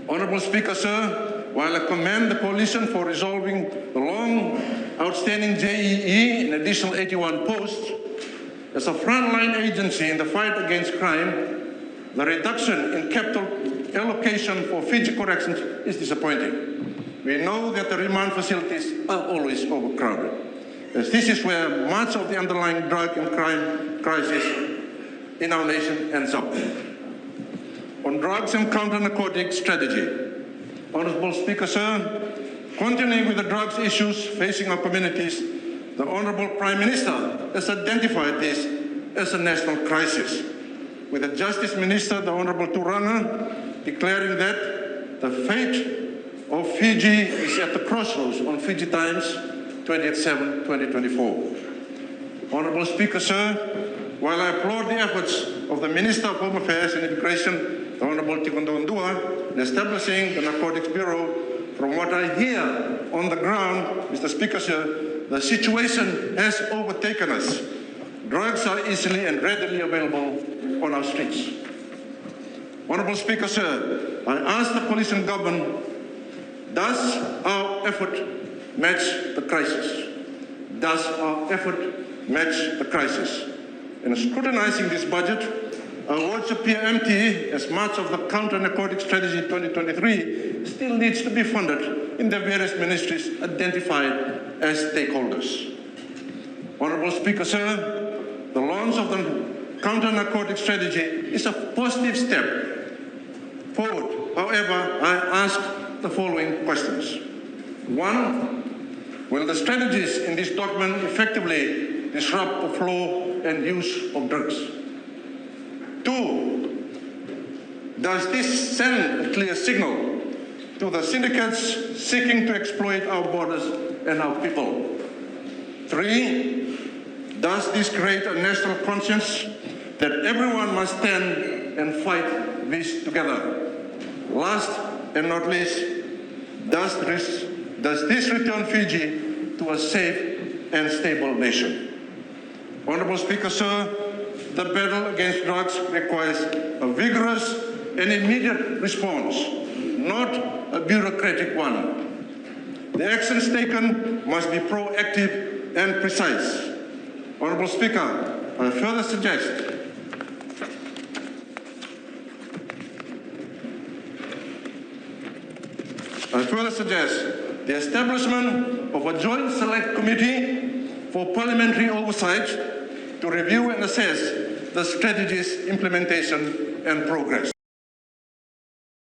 Honourable Speaker, sir, while I commend the coalition for resolving the long outstanding JEE in additional 81 posts, as a frontline agency in the fight against crime, the reduction in capital allocation for Fiji corrections is disappointing. We know that the remand facilities are always overcrowded, as this is where much of the underlying drug and crime crisis in our nation ends up. On drugs and counter-narcotics strategy, Honourable Speaker, sir, continuing with the drugs issues facing our communities, the Honourable Prime Minister has identified this as a national crisis, with the Justice Minister, the Honourable Turanga, declaring that the fate of Fiji is at the crossroads on Fiji Times 20/7/2024. Honourable Speaker, sir, while I applaud the efforts of the Minister of Home Affairs and Immigration, the Honourable Tikoduadua, in establishing the Narcotics Bureau, from what I hear on the ground, Mr. Speaker, sir, the situation has overtaken us. Drugs are easily and readily available on our streets. Honourable Speaker, sir, I ask the coalition government, does our effort match the crisis? Does our effort match the crisis? In scrutinizing this budget, our words appear empty, as much of the counter-narcotic strategy 2023 still needs to be funded in the various ministries identified as stakeholders. Honourable Speaker, sir, the launch of the counter-narcotic strategy is a positive step forward. However, I ask the following questions. 1, will the strategies in this document effectively disrupt the flow and use of drugs? 2, does this send a clear signal to the syndicates seeking to exploit our borders and our people? 3, does this create a national conscience that everyone must stand and fight this together? Last and not least, does this return Fiji to a safe and stable nation? Honourable Speaker, sir, the battle against drugs requires a vigorous and immediate response, not a bureaucratic one. The actions taken must be proactive and precise. Honourable Speaker, I further suggest the establishment of a joint select committee for parliamentary oversight to review and assess the strategy's implementation and progress.